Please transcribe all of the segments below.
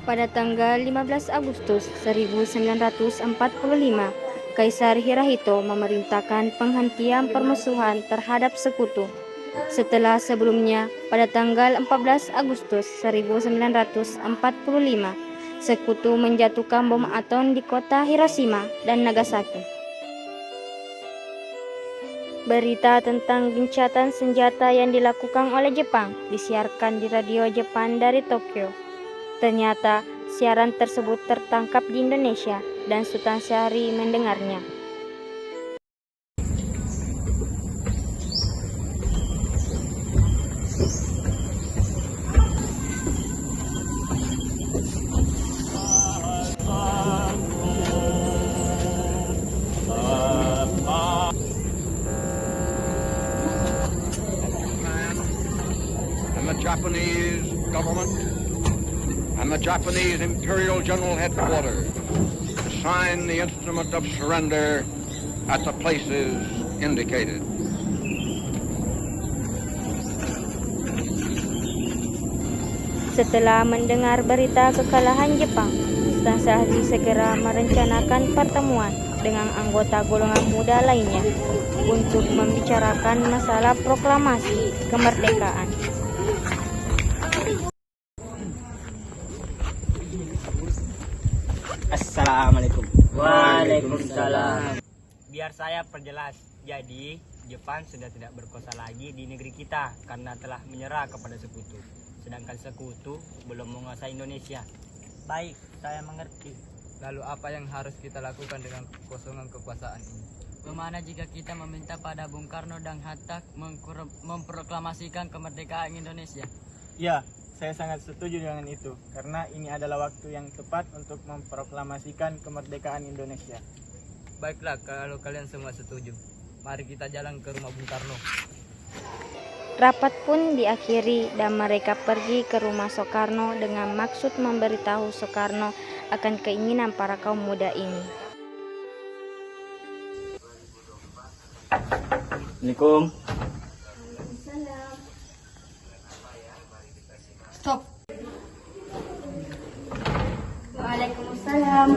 Pada tanggal 15 Agustus 1945, Kaisar Hirohito memerintahkan penghentian permusuhan terhadap sekutu. Setelah sebelumnya, pada tanggal 14 Agustus 1945, sekutu menjatuhkan bom atom di kota Hiroshima dan Nagasaki. Berita tentang gencatan senjata yang dilakukan oleh Jepang disiarkan di radio Jepang dari Tokyo. Ternyata siaran tersebut tertangkap di Indonesia dan Sultan Syahrir mendengarnya. And the Japanese government and the Japanese Imperial General Headquarters to sign the instrument of surrender at the places indicated. Setelah mendengar berita kekalahan Jepang, Sultan Syahrir segera merencanakan pertemuan dengan anggota golongan muda lainnya untuk membicarakan masalah proklamasi kemerdekaan. Assalamualaikum. Waalaikumsalam. Biar saya perjelas. Jadi, Jepang sudah tidak berkuasa lagi di negeri kita karena telah menyerah kepada sekutu. Sedangkan sekutu belum menguasai Indonesia. Baik, saya mengerti. Lalu apa yang harus kita lakukan dengan kekosongan kekuasaan ini? Bagaimana jika kita meminta pada Bung Karno dan Hatta memproklamasikan kemerdekaan Indonesia? Ya, saya sangat setuju dengan itu, karena ini adalah waktu yang tepat untuk memproklamasikan kemerdekaan Indonesia. Baiklah, kalau kalian semua setuju, mari kita jalan ke rumah Bung Karno. Rapat pun diakhiri dan mereka pergi ke rumah Soekarno dengan maksud memberitahu Soekarno akan keinginan para kaum muda ini. Assalamualaikum. Stop. Waalaikumsalam.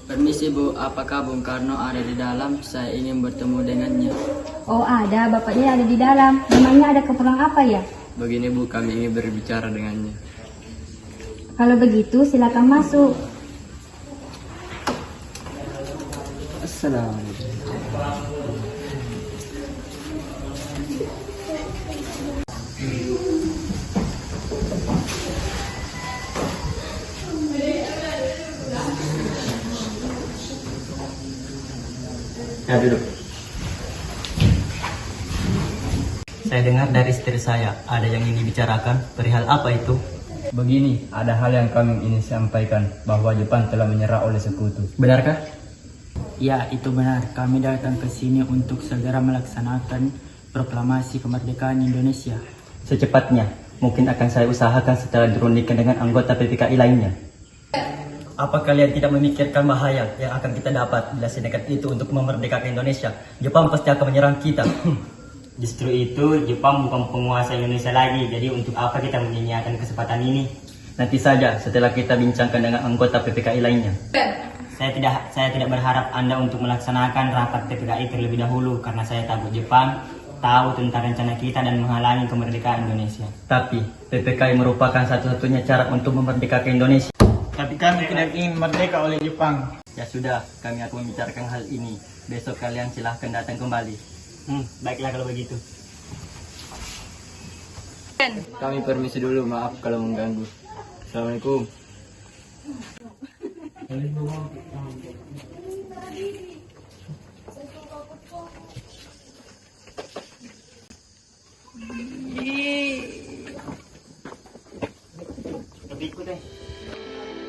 Permisi Bu, apakah Bung Karno ada di dalam? Saya ingin bertemu dengannya. Oh ada, bapaknya ada di dalam. Memangnya ada keperluan apa ya? Begini Bu, kami ingin berbicara dengannya. Kalau begitu silakan masuk. Assalamualaikum. Ya, duduk. Saya dengar dari istri saya ada yang ingin dibicarakan. Perihal apa itu? Begini, ada hal yang kami ingin sampaikan, bahwa Jepang telah menyerah oleh sekutu. Benarkah? Ya, itu benar. Kami datang ke sini untuk segera melaksanakan proklamasi kemerdekaan Indonesia. Secepatnya, mungkin akan saya usahakan setelah dirundingkan dengan anggota PPKI lainnya. Apa kalian tidak memikirkan bahaya yang akan kita dapat bila sedekat itu untuk memerdekakan Indonesia? Jepang pasti akan menyerang kita. Justru itu, Jepang bukan penguasa Indonesia lagi. Jadi untuk apa kita menyia-nyiakan kesempatan ini? Nanti saja setelah kita bincangkan dengan anggota PPKI lainnya. Saya tidak berharap Anda untuk melaksanakan rapat PPKI terlebih dahulu karena saya takut Jepang tahu tentang rencana kita dan menghalangi kemerdekaan Indonesia. Tapi PPKI merupakan satu-satunya cara untuk memerdekakan Indonesia. Tapi kami tidak ingin merdeka oleh Jepang. Ya sudah, kami akan membicarakan hal ini. Besok kalian silahkan datang kembali. Baiklah kalau begitu. Kami permisi dulu, maaf kalau mengganggu. Assalamualaikum.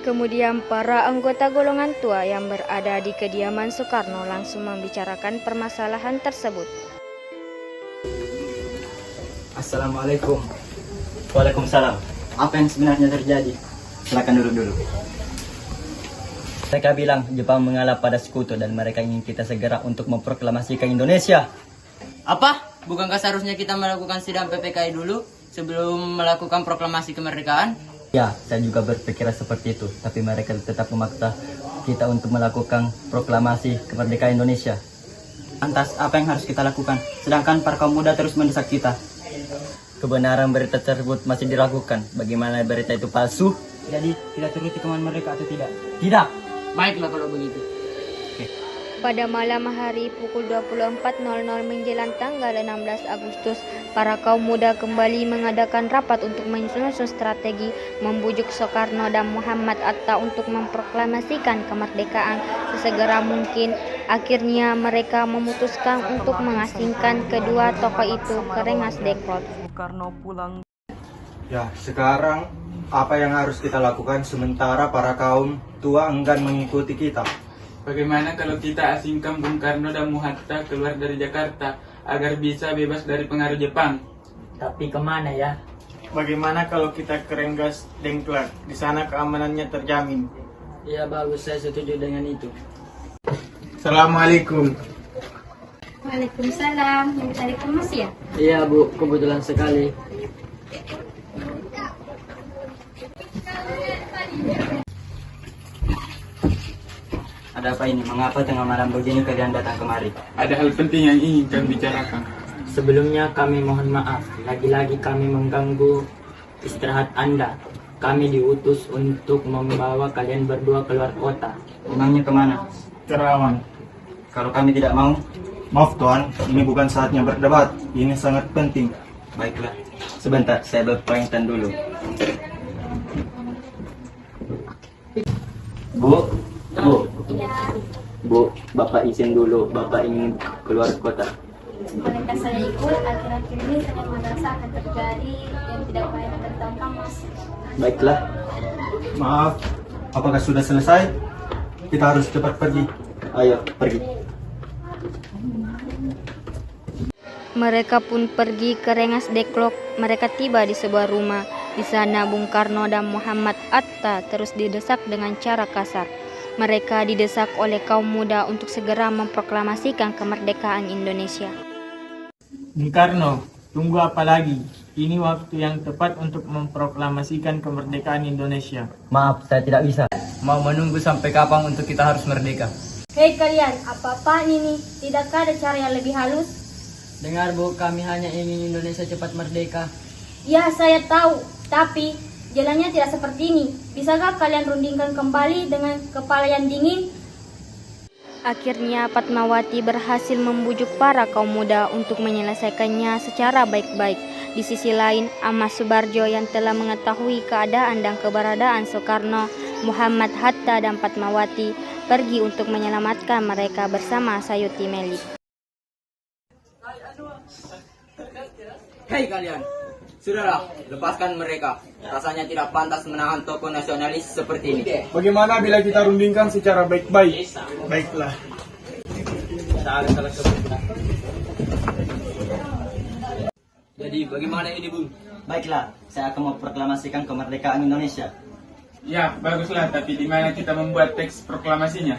Kemudian para anggota golongan tua yang berada di kediaman Soekarno langsung membicarakan permasalahan tersebut. Assalamualaikum. Waalaikumsalam. Apa yang sebenarnya terjadi? Silakan duduk dulu. Mereka bilang Jepang mengalah pada sekutu dan mereka ingin kita segera untuk memproklamasikan Indonesia. Apa? Bukankah seharusnya kita melakukan sidang PPKI dulu sebelum melakukan proklamasi kemerdekaan? Ya, saya juga berpikir seperti itu, tapi mereka tetap memaksa kita untuk melakukan proklamasi kemerdekaan Indonesia. Lantas, apa yang harus kita lakukan? Sedangkan para kaum muda terus mendesak kita. Kebenaran berita tersebut masih diragukan. Bagaimana berita itu palsu? Jadi, kita turuti kemauan mereka atau tidak? Tidak. Baiklah kalau begitu. Pada malam hari pukul 24.00 menjelang tanggal 16 Agustus, para kaum muda kembali mengadakan rapat untuk menyusun strategi membujuk Soekarno dan Muhammad Hatta untuk memproklamasikan kemerdekaan sesegera mungkin. Akhirnya mereka memutuskan untuk mengasingkan kedua tokoh itu ke Rengas Dengklok. Ya, sekarang apa yang harus kita lakukan sementara para kaum tua enggan mengikuti kita? Bagaimana kalau kita asingkan Bung Karno dan Hatta keluar dari Jakarta agar bisa bebas dari pengaruh Jepang? Tapi kemana ya? Bagaimana kalau kita ke Rengas Dengklok? Di sana keamanannya terjamin. Ya bagus, saya setuju dengan itu. Assalamualaikum. Waalaikumsalam. Yang cari informasi ya? Iya Bu, kebetulan sekali. Ada apa ini? Mengapa tengah malam begini kalian datang kemari? Ada hal penting yang ingin kami bicarakan. Sebelumnya kami mohon maaf, lagi-lagi kami mengganggu istirahat Anda. Kami diutus untuk membawa kalian berdua keluar kota. Memangnya kemana? Kerawang. Kalau kami tidak mau, Maaf Tuan, ini bukan saatnya berdebat. Ini sangat penting. baiklah. Sebentar, saya berpamitan dulu. Bu, Bapak izin dulu. Bapak ingin keluar kota. Bolehkah saya ikut? Akhir-akhir ini saya merasa akan terjadi yang tidak baik tentang kamu. Baiklah. Maaf, apakah sudah selesai? Kita harus cepat pergi. Ayo, pergi. Mereka pun pergi ke Rengas Dengklok. Mereka tiba di sebuah rumah. Di sana Bung Karno dan Muhammad Hatta terus didesak dengan cara kasar. Mereka didesak oleh kaum muda untuk segera memproklamasikan kemerdekaan Indonesia. Bung Karno, tunggu apa lagi? Ini waktu yang tepat untuk memproklamasikan kemerdekaan Indonesia. Maaf, saya tidak bisa. Mau menunggu sampai kapan untuk kita harus merdeka? Hei kalian, apa-apaan ini? Tidakkah ada cara yang lebih halus? Dengar Bu, kami hanya ingin Indonesia cepat merdeka. Ya, saya tahu. Tapi jalannya tidak seperti ini. Bisakah kalian rundingkan kembali dengan kepala yang dingin? Akhirnya Fatmawati berhasil membujuk para kaum muda untuk menyelesaikannya secara baik-baik. Di sisi lain, Ahmad Subarjo yang telah mengetahui keadaan dan keberadaan Soekarno, Muhammad Hatta dan Fatmawati pergi untuk menyelamatkan mereka bersama Sayuti Melik. Hei kalian, sudahlah, lepaskan mereka. Rasanya tidak pantas menahan tokoh nasionalis seperti ini. Bagaimana bila kita rundingkan secara baik-baik? Baiklah. Jadi bagaimana ini Bung? Baiklah, saya akan memproklamasikan kemerdekaan Indonesia. Ya, baguslah, tapi di mana kita membuat teks proklamasinya?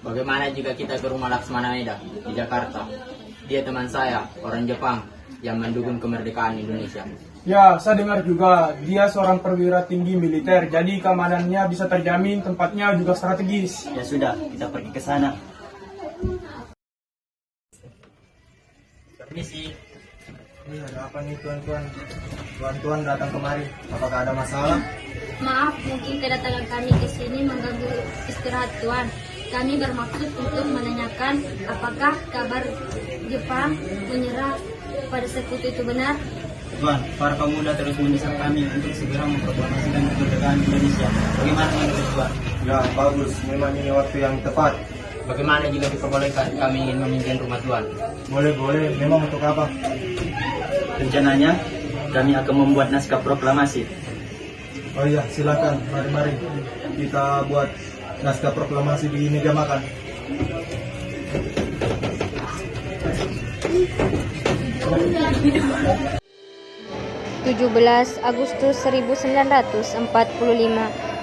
Bagaimana jika kita ke rumah Laksmana Meda di Jakarta? Dia teman saya, orang Jepang, yang mendukung kemerdekaan Indonesia. Ya, saya dengar juga dia seorang perwira tinggi militer, jadi keamanannya bisa terjamin, tempatnya juga strategis. Ya sudah, kita pergi ke sana. Permisi. Ini ada apa nih tuan-tuan? Tuan-tuan datang kemari. Apakah ada masalah? Maaf, mungkin kedatangan kami ke sini mengganggu istirahat Tuan. Kami bermaksud untuk menanyakan apakah kabar Jepang menyerah pada sekutu itu benar? Tuan, para pemuda terus mendesak kami untuk segera memproklamasikan kemerdekaan Indonesia. Bagaimana menurut Tuan? Ya, bagus. Memang ini waktu yang tepat. Bagaimana jika diperbolehkan kami ingin memimpin rumah Tuan? Boleh. Memang untuk apa? Rencananya, kami akan membuat naskah proklamasi. Oh iya, silakan. Mari. Kita buat naskah proklamasi di meja makan. (17 Agustus 1945)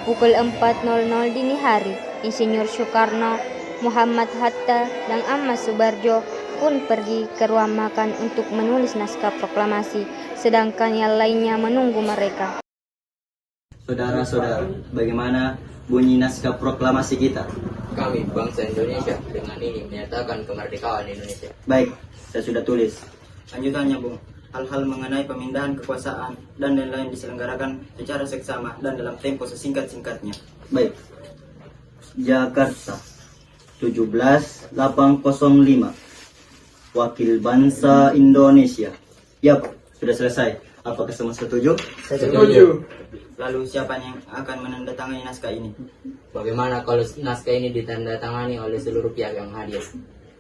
pukul 4.00 dini hari, Insinyur Soekarno, Muhammad Hatta, dan Ahmad Subarjo pun pergi ke ruang makan untuk menulis naskah proklamasi, sedangkan yang lainnya menunggu mereka. Saudara-saudara, bagaimana bunyi naskah proklamasi kita? Kami, bangsa Indonesia, dengan ini menyatakan kemerdekaan Indonesia. Baik, saya sudah tulis. Lanjutannya, Bung. Hal-hal mengenai pemindahan kekuasaan dan lain-lain diselenggarakan secara seksama dan dalam tempo sesingkat-singkatnya. Baik. Jakarta, 17.805. Wakil Bangsa Indonesia. Yap, sudah selesai. Apakah semua setuju? Setuju. Lalu siapa yang akan menandatangani naskah ini? Bagaimana kalau naskah ini ditandatangani oleh seluruh pihak yang hadir?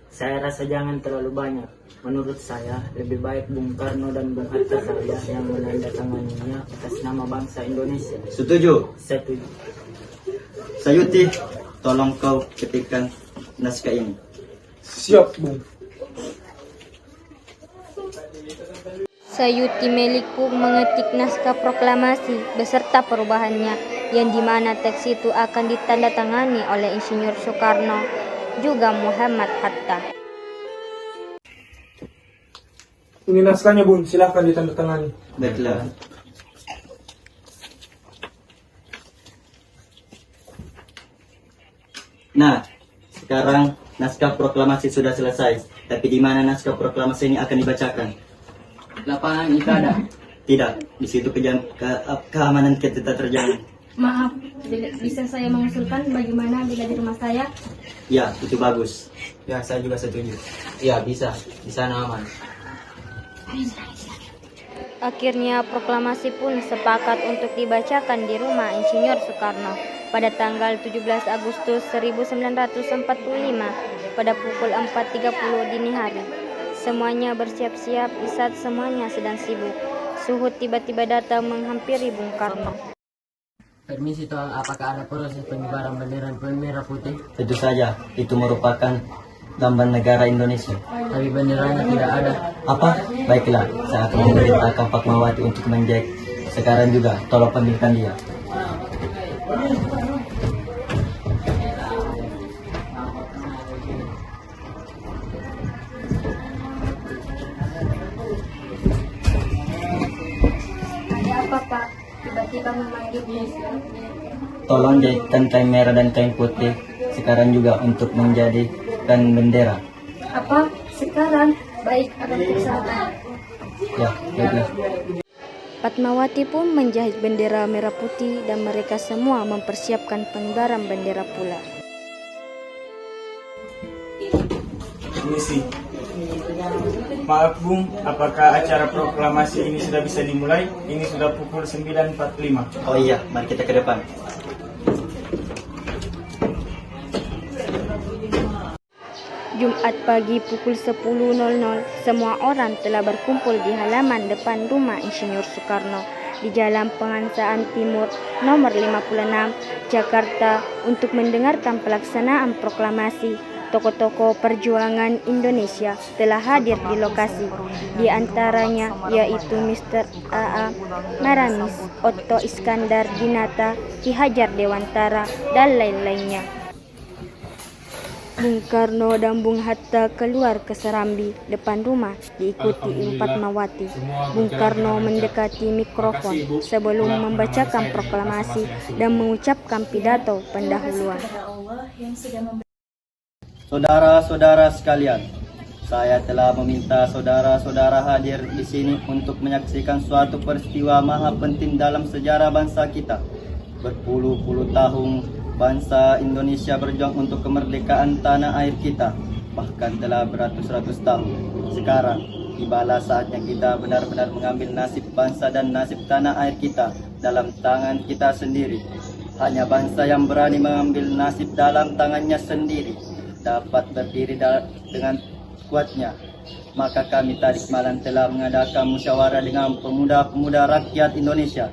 Saya rasa jangan terlalu banyak. Menurut saya, lebih baik Bung Karno dan Bung Hatta saja yang menandatanganinya atas nama bangsa Indonesia. Setuju? Setuju. Sayuti, tolong kau ketikkan naskah ini. Siap, Bung. Sayuti Melik pun mengetik naskah proklamasi beserta perubahannya, yang dimana teks itu akan ditandatangani oleh Insinyur Soekarno juga Muhammad Hatta. Ini naskahnya, Bun. Silahkan ditandatangani. Baiklah. Nah, sekarang naskah proklamasi sudah selesai. Tapi di mana naskah proklamasi ini akan dibacakan? Lapangan Ikada. Tidak, di situ keamanan kita terjamin. Maaf, bisa saya mengusulkan bagaimana bila di rumah saya? Ya, itu bagus. Ya, saya juga setuju. Ya, bisa. Di sana aman. Akhirnya proklamasi pun sepakat untuk dibacakan di rumah Insinyur Soekarno pada tanggal 17 Agustus 1945 pada pukul 4.30 dini hari. Semuanya bersiap-siap di saat semuanya sedang sibuk. Suhud tiba-tiba datang menghampiri Bung Karno. Permisi Tuan, apakah ada proses pengibaran bendera merah putih? Tentu saja, itu merupakan lambang negara Indonesia. Tapi benderanya tidak ada. Apa? Baiklah, saya akan memerintahkan Fatmawati untuk menjek. Sekarang juga, tolong panggilkan dia. Ada apa, Pak? Tiba-tiba memanggil Tolong jahitkan kain merah dan kain putih sekarang juga untuk menjadikan bendera. Apa? Sekarang? Baik, akan diusahakan. Ya, baiklah. Fatmawati pun menjahit bendera merah putih dan mereka semua mempersiapkan pengibaran bendera pula. Misi. Maaf Bung, apakah acara proklamasi ini sudah bisa dimulai? Ini sudah pukul 9.45. Oh iya, mari kita ke depan. Jumat pagi pukul 10.00, semua orang telah berkumpul di halaman depan rumah Insinyur Soekarno di Jalan Pengansaan Timur nomor 56, Jakarta untuk mendengarkan pelaksanaan proklamasi. Tokoh-tokoh perjuangan Indonesia telah hadir di lokasi, di antaranya yaitu Mr. A.A. Maramis, Otto Iskandar Dinata, Ki Hajar Dewantara, dan lain-lainnya. Bung Karno dan Bung Hatta keluar ke serambi depan rumah diikuti Ibu Fatmawati. Bung Karno mendekati mikrofon sebelum membacakan proklamasi dan mengucapkan pidato pendahuluan. Saudara-saudara sekalian, saya telah meminta saudara-saudara hadir di sini untuk menyaksikan suatu peristiwa maha penting dalam sejarah bangsa kita. Berpuluh-puluh tahun bangsa Indonesia berjuang untuk kemerdekaan tanah air kita, bahkan telah beratus-ratus tahun. Sekarang, tibalah saatnya kita benar-benar mengambil nasib bangsa dan nasib tanah air kita dalam tangan kita sendiri. Hanya bangsa yang berani mengambil nasib dalam tangannya sendiri dapat berdiri dengan kuatnya. Maka kami tadi malam telah mengadakan musyawarah dengan pemuda-pemuda rakyat Indonesia.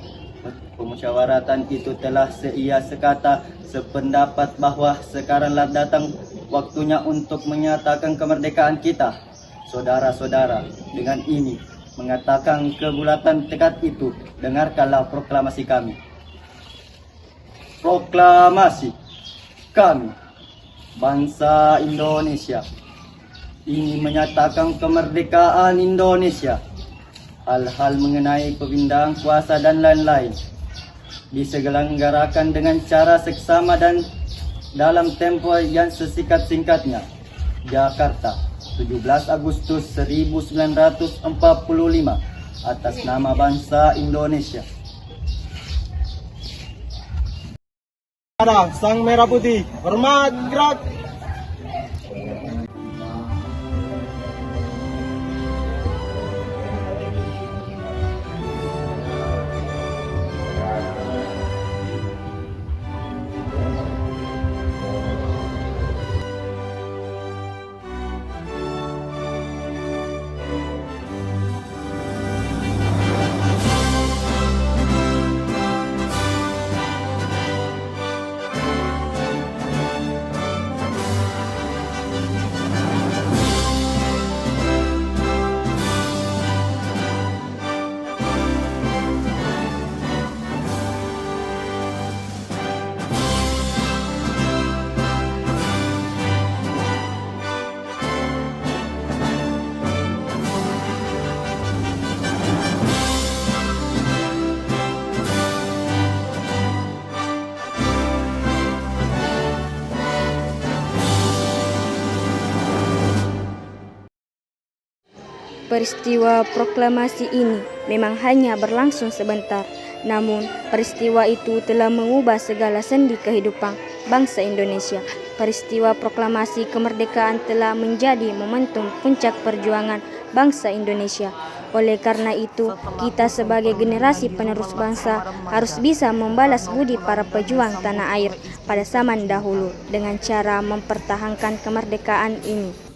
Pemusyawaratan itu telah sekata sependapat bahwa sekaranglah datang waktunya untuk menyatakan kemerdekaan kita. Saudara-saudara, dengan ini mengatakan kebulatan tekad itu, dengarkanlah proklamasi kami. Proklamasi kami, bangsa Indonesia, ini menyatakan kemerdekaan Indonesia. Hal-hal mengenai pemindahan kuasa dan lain-lain diselenggarakan dengan cara seksama dan dalam tempo yang sesingkat-singkatnya. Jakarta, 17 Agustus 1945, atas nama bangsa Indonesia. Ada Sang Merah Putih, hormat gerak. Peristiwa proklamasi ini memang hanya berlangsung sebentar, namun peristiwa itu telah mengubah segala sendi kehidupan bangsa Indonesia. Peristiwa proklamasi kemerdekaan telah menjadi momentum puncak perjuangan bangsa Indonesia. Oleh karena itu, kita sebagai generasi penerus bangsa harus bisa membalas budi para pejuang tanah air pada zaman dahulu dengan cara mempertahankan kemerdekaan ini.